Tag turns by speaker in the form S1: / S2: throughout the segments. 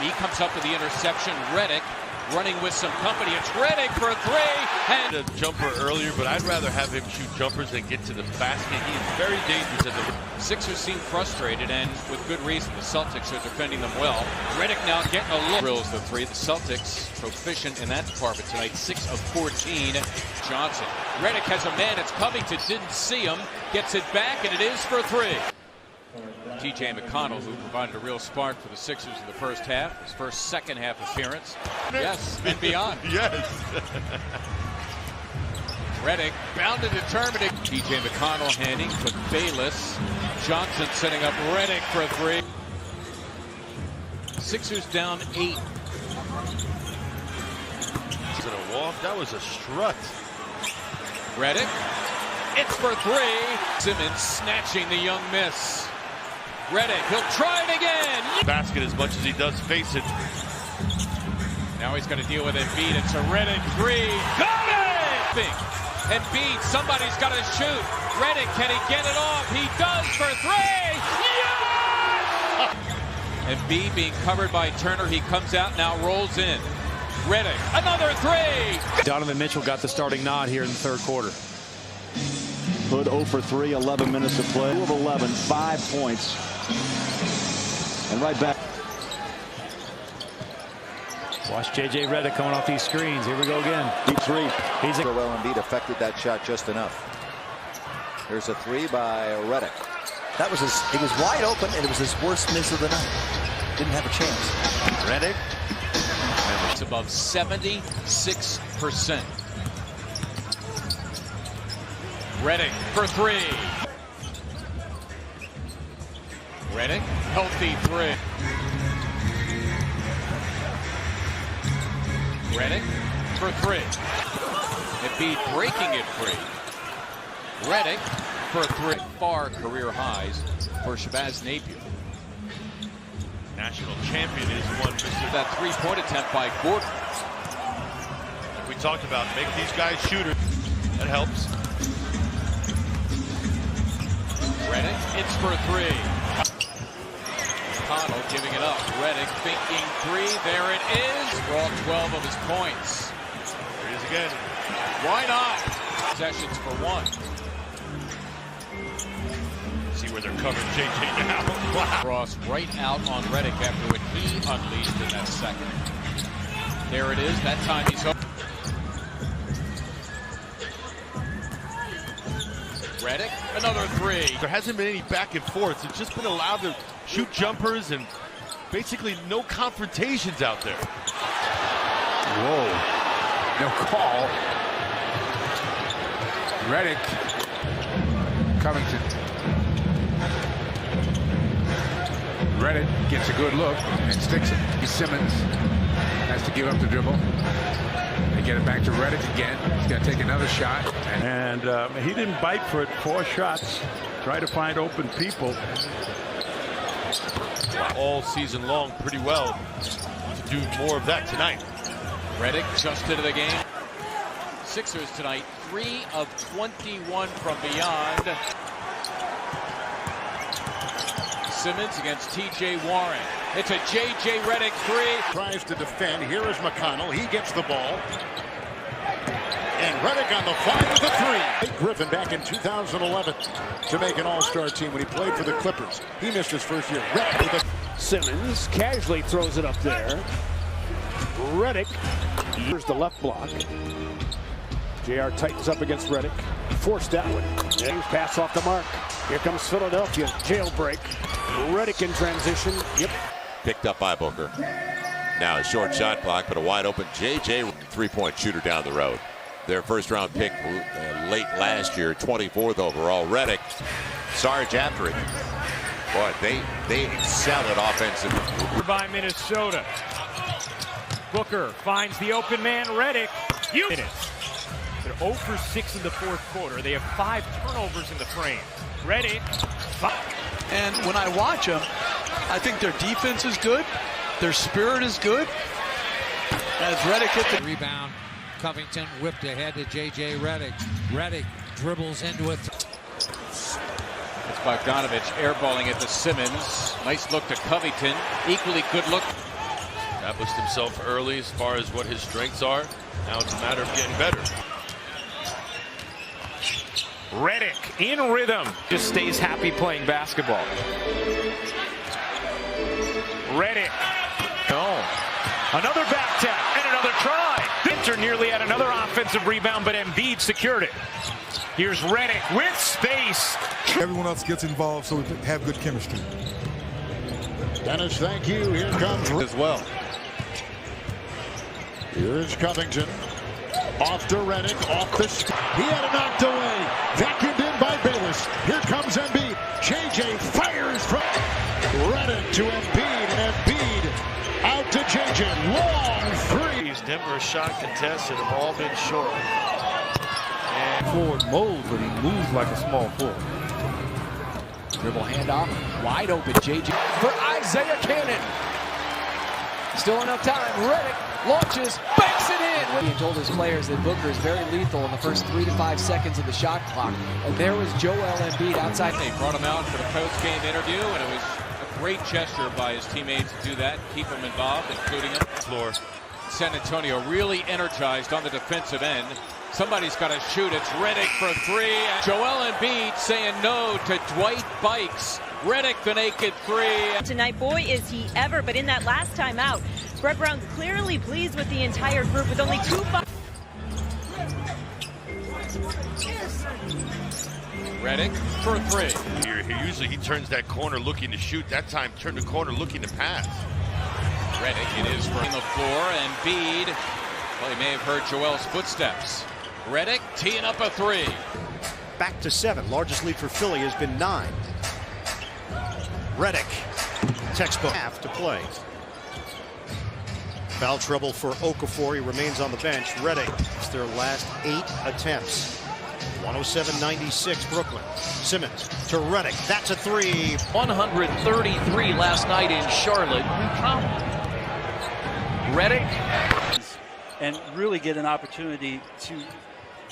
S1: He comes up with the interception. Redick running with some company. It's Redick for three. And
S2: a jumper earlier, but I'd rather have him shoot jumpers than get to the basket. He is very dangerous at the...
S1: Sixers seem frustrated, and with good reason. The Celtics are defending them well. Redick now getting a look. Drills the three. The Celtics proficient in that department tonight. 6 of 14. Johnson. Redick has a man. It's Covington. Didn't see him. Gets it back, and it is for three. TJ McConnell, who provided a real spark for the Sixers in the first half. His first second-half appearance. Yes, and beyond.
S2: Yes.
S1: Redick bound and determined. TJ McConnell handing to Bayless. Johnson setting up Redick for three. Sixers down 8.
S2: Is it a walk? That was a strut.
S1: Redick. It's for three. Simmons snatching the young miss. Redick, he'll try it again.
S2: Basket as much as he does face it.
S1: Now he's going to deal with Embiid. It's a Redick three. Got it! Embiid, somebody's got to shoot. Redick, can he get it off? He does for three. Yes! Embiid being covered by Turner. He comes out, now rolls in. Redick, another three.
S3: Donovan Mitchell got the starting nod here in the third quarter.
S4: Hood 0 for 3, 11 minutes of play. 2 of 11, 5 points. And right back.
S3: Watch J.J. Redick coming off these screens. Here we go again.
S4: Deep three.
S5: Well, Embiid affected that shot just enough. There's a three by Redick.
S6: That was he was wide open, and it was his worst miss of the night. Didn't have a chance.
S2: Redick.
S1: It's above 76%. Redick for three. Redick, healthy three. Redick for three. Embiid breaking it free. Redick for three. Far career highs for Shabazz Napier.
S2: National champion is one.
S1: That three-point attempt by Gordon.
S2: Like we talked about, make these guys shooters. That helps.
S1: Redick, it's for three. McConnell giving it up. Redick thinking three. There it is. For all 12 of his points.
S2: There he is again.
S1: Why not? Possessions for one.
S2: See where they're covering JJ now. Wow.
S1: Cross right out on Redick after what he unleashed in that second. There it is. That time he's home. Redick, another three.
S2: There hasn't been any back and forth. It's just been allowed to shoot jumpers and basically no confrontations out there.
S7: Whoa. No call. Redick. Covington. Redick gets a good look and sticks it. Simmons has to give up the dribble. They get it back to Redick again. He's going to take another shot.
S8: And he didn't bite for it. 4 shots. Try to find open people.
S2: All season long pretty well to do more of that tonight.
S1: Redick just into the game. Sixers tonight, 3 of 21 from beyond. Simmons against T.J. Warren. It's a J.J. Redick three.
S9: Tries to defend. Here is McConnell. He gets the ball. And Redick on the fire with a three. Griffin back in 2011 to make an all-star team when he played for the Clippers. He missed his first year. Redick with a...
S10: Simmons casually throws it up there. Redick. Here's the left block. JR tightens up against Redick. Forced that one. James pass off the mark. Here comes Philadelphia. Jailbreak. Redick in transition. Yep.
S11: Picked up by Booker. Now a short shot clock, but a wide open J.J. three-point shooter down the road. Their first-round pick late last year, 24th overall. Redick, Sarge after it. Boy, they excel at offensive.
S12: By Minnesota. Booker finds the open man, Redick. They're 0 for 6 in the fourth quarter. They have 5 turnovers in the frame. Redick.
S13: And when I watch them, I think their defense is good. Their spirit is good. As Redick hit the
S14: rebound, Covington whipped ahead to J.J. Redick. Redick dribbles into it.
S1: It's Bogdanovich airballing it to Simmons. Nice look to Covington. Equally good look.
S2: Established himself early as far as what his strengths are. Now it's a matter of getting better.
S12: Redick in rhythm. Just stays happy playing basketball. Redick. No. Another back tap and another try. Inter nearly had another offensive rebound, but Embiid secured it. Here's Redick with space.
S15: Everyone else gets involved so we have good chemistry.
S9: Dennis, thank you. Here comes
S2: as well.
S9: Here's Covington. Off to Redick, off the he had it knocked away. Vacuumed in by Bayless. Here comes Embiid. JJ fires from Redick to Embiid, and Embiid out to JJ. Long three.
S2: Denver shot contested have all been short.
S8: And forward mold, but he moves like a small forward.
S6: Dribble handoff, wide open. JJ for Isaiah Cannon. Still enough time. Redick launches, banks it in. He told his players that Booker is very lethal in the first 3 to 5 seconds of the shot clock. And there was Joel Embiid outside.
S1: They brought him out for the post-game interview, and it was a great gesture by his teammates to do that, keep him involved, including him.
S2: Floor.
S1: San Antonio really energized on the defensive end. Somebody's got to shoot. It's Redick for three. Joel Embiid saying no to Dwight Bikes. Redick the naked three.
S16: Tonight, boy, is he ever. But in that last time out, Brett Brown clearly pleased with the entire group with only 2 fouls.
S1: Redick for three.
S2: Usually he turns that corner looking to shoot. That time turned the corner looking to pass.
S1: Redick, it is from the floor. Embiid, well, he may have heard Joel's footsteps. Redick teeing up a three.
S10: Back to 7. Largest lead for Philly has been 9. Redick, textbook half to play. Foul trouble for Okafor. He remains on the bench. Redick, it's their last 8 attempts. 107-96 Brooklyn. Simmons to Redick. That's a three.
S17: 133 last night in Charlotte. Redick.
S18: And really get an opportunity to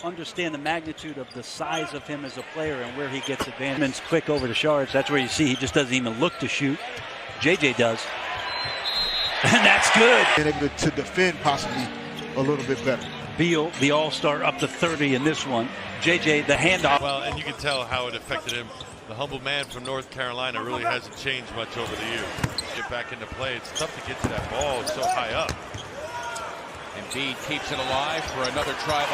S18: understand the magnitude of the size of him as a player and where he gets advantage. Quick over to Shards. That's where you see he just doesn't even look to shoot. JJ does. And that's good.
S15: And able to defend possibly a little bit better.
S18: Beal, the all-star, up to 30 in this one. JJ, the handoff.
S2: Well, and you can tell how it affected him. The humble man from North Carolina really hasn't changed much over the years. Get back into play. It's tough to get to that ball. It's so high up.
S1: Embiid keeps it alive for another try.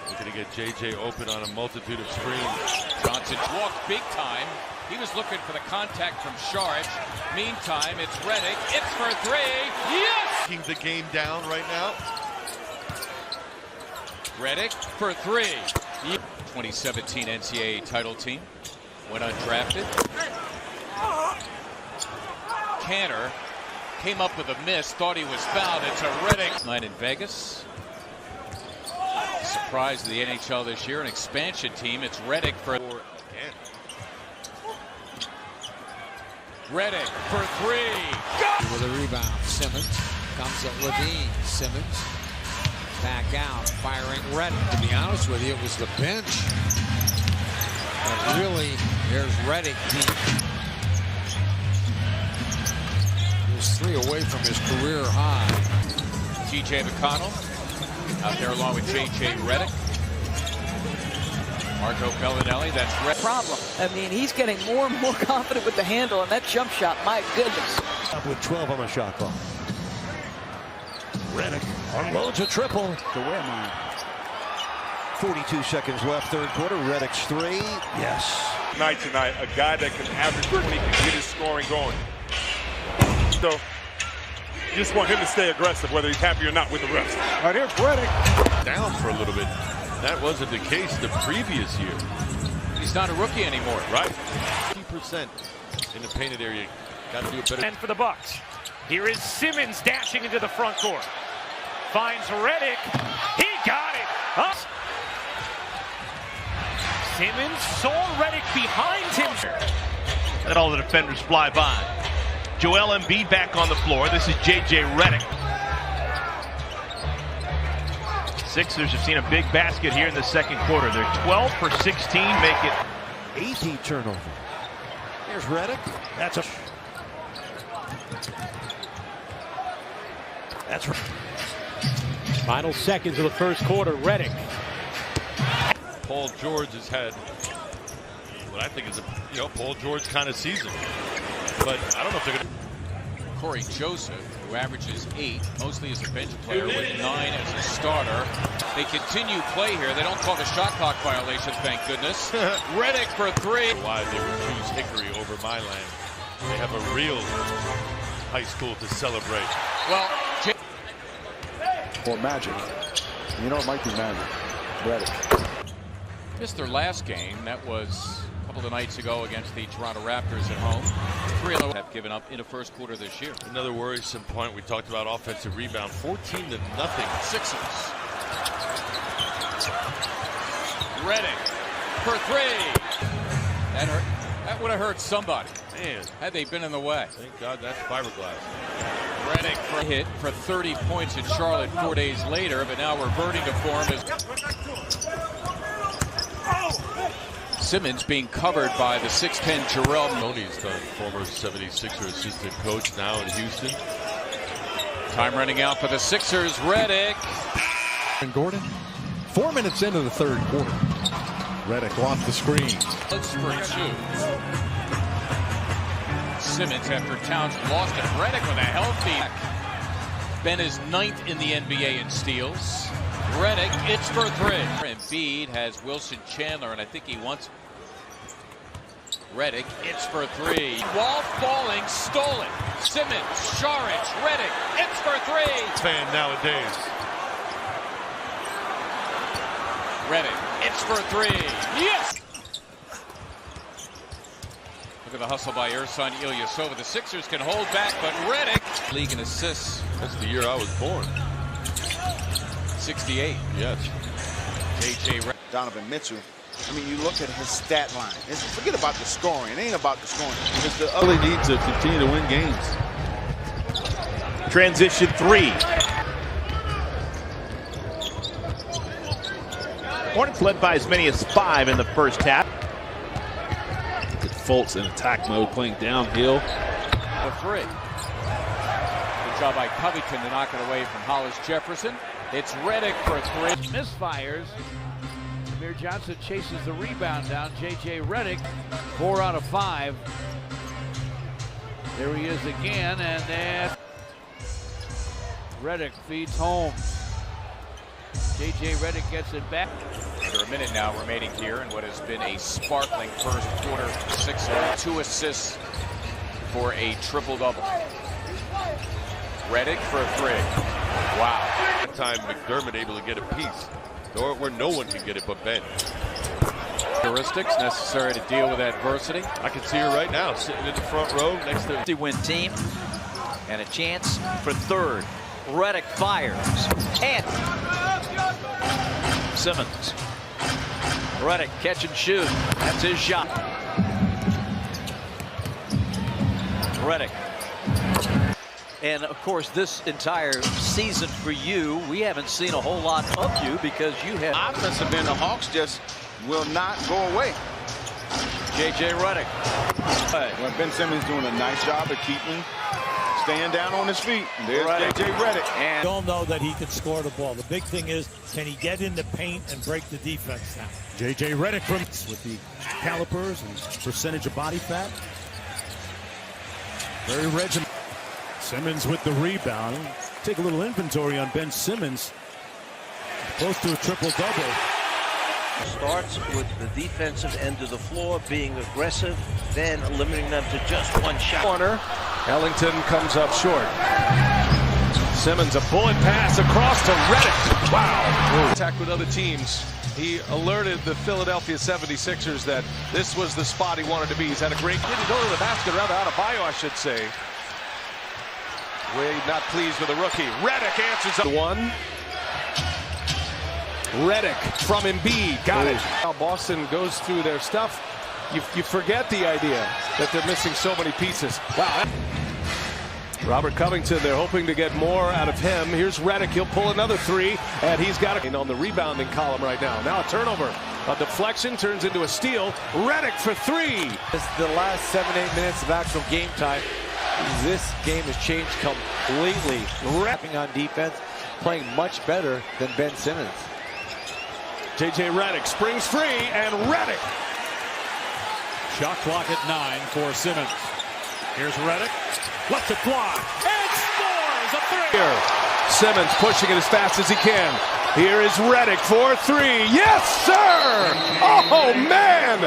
S2: Looking to get JJ open on a multitude of screens.
S1: Johnson walked big time. He was looking for the contact from Sharp. Meantime, it's Redick. It's for three. Yes!
S2: Keeping the game down right now.
S1: Redick for three. 2017 NCAA title team. Went undrafted. Canner came up with a miss. Thought he was fouled. It's a Redick. Night in Vegas. Surprise of the NHL this year. An expansion team. It's Redick for... Redick for three.
S14: Go! With a rebound. Simmons comes at Levine. Simmons back out, firing Redick. To be honest with you, it was the bench. But really, here's Redick. He was 3 away from his career high.
S1: TJ McConnell out there along with JJ Redick. Marco Bellinelli, that's Redick.
S19: Problem. I mean, he's getting more and more confident with the handle, and that jump shot, my goodness.
S10: Up with 12 on the shot clock. Redick unloads a triple.
S18: To where, man?
S10: 42 seconds left, third quarter. Redick's three. Yes.
S20: Night tonight, a guy that can average 20 can get his scoring going. So, you just want him to stay aggressive, whether he's happy or not with the rest.
S9: All right, here's Redick.
S2: Down for a little bit. That wasn't the case the previous year.
S1: He's not a rookie anymore.
S2: Right. 50% in the painted area. Got to do it better.
S12: And for the Bucks. Here is Simmons dashing into the front court. Finds Redick. He got it. Up. Simmons saw Redick behind him.
S21: Let all the defenders fly by. Joel Embiid back on the floor. This is JJ Redick. Sixers have seen a big basket here in the second quarter. They're 12 for 16, make it
S10: 18 turnover. Here's Redick. That's a That's right. Final seconds of the first quarter. Redick.
S2: Paul George has had what I think is a Paul George kind of season, but I don't know if they're going to.
S1: Corey Joseph, who averages 8, mostly as a bench player, with 9 as a starter. They continue play here. They don't call the shot clock violation, thank goodness. Redick for 3.
S2: Why they would choose Hickory over Milan? They have a real high school to celebrate.
S1: Well,
S4: or Magic. You know, it might be Magic. Redick.
S1: Missed their last game. That was a couple of nights ago against the Toronto Raptors at home. 3 of them have given up in the first quarter this year.
S2: Another worrisome point. We talked about offensive rebound. 14-0.
S1: Sixers. Redick for 3. That hurt. That would have hurt somebody.
S2: Man,
S1: had they been in the way.
S2: Thank God that's fiberglass.
S1: Redick for a hit for 30 points in Charlotte 4 days later, but now reverting to form is Simmons being covered by the 6'10 Jarrell.
S2: Tony's done, former 76er assistant coach, now in Houston.
S1: Time running out for the Sixers. Redick.
S3: And Gordon, 4 minutes into the third quarter. Redick off the screen.
S1: Looks for 2. Simmons after Towns lost it. Redick with a healthy. Ben is 9th in the NBA in steals. Redick, it's for 3. Embiid has Wilson Chandler, and I think he wants Redick, it's for 3. Wall falling, stolen. Simmons, Šarić, Redick, it's for 3.
S2: Fan nowadays.
S1: Redick, it's for 3. Yes! Look at the hustle by Ersan Ilyasova. The Sixers can hold back, but Redick. League in assists.
S2: That's the year I was born.
S1: 68.
S2: Yes.
S1: J.J.
S22: Donovan Mitchell. I mean, you look at his stat line. Forget about the scoring. It ain't about the scoring. It's the
S23: really need to continue to win games.
S21: Transition 3. Hornets led by as many as 5 in the first half.
S23: Look at Fultz in attack mode, playing downhill.
S1: The 3. Good job by Covington to knock it away from Hollis Jefferson. It's Redick for 3.
S10: Misfires. Amir Johnson chases the rebound down. J.J. Redick, 4 out of 5. There he is again, and then Redick feeds home. J.J. Redick gets it back.
S1: Under a minute now remaining here in what has been a sparkling first quarter. 6 2 assists for a triple-double. Redick for 3. Wow.
S2: That time McDermott able to get a piece. Where no one can get it but Ben.
S1: Heuristics necessary to deal with adversity.
S2: I can see her right now sitting in the front row next to
S17: the win team. And a chance for 3rd. Redick fires. And Simmons. Redick catch and shoot. That's his shot. Redick. And of course, this entire season for you, we haven't seen a whole lot of you because you have
S22: offensive end. The Hawks just will not go away.
S17: J.J. Redick.
S22: Well, Ben Simmons doing a nice job of staying down on his feet. There's J.J. Redick.
S24: And we all know that he can score the ball. The big thing is, can he get in the paint and break the defense now?
S8: J.J. Redick from with the calipers and percentage of body fat. Very regimented. Simmons with the rebound. Take a little inventory on Ben Simmons. Close to a triple-double.
S25: Starts with the defensive end of the floor, being aggressive, then limiting them to just one shot.
S10: Corner. Ellington comes up short. Simmons, a bullet pass across to Redick. Wow.
S26: Attack with other teams. He alerted the Philadelphia 76ers that this was the spot he wanted to be. He's had a great kid to go to the basket, around Adebayo, I should say. Way not pleased with the rookie. Redick answers the 1.
S10: Redick from Embiid. Got it. Now Boston goes through their stuff. You forget the idea that they're missing so many pieces. Wow. Robert Covington, they're hoping to get more out of him. Here's Redick. He'll pull another 3, and he's got it on the rebounding column right now. Now a turnover. A deflection turns into a steal. Redick for 3.
S27: It's the last 7-8 minutes of actual game time.
S5: This game has changed completely. Rapping on defense, playing much better than Ben Simmons.
S6: J.J. Redick springs free, and Redick.
S8: Shot clock at 9 for Simmons. Here's Redick. Lets it fly. And scores a three.
S6: Here, Simmons pushing it as fast as he can. Here is Redick for three. Yes, sir! Oh, man!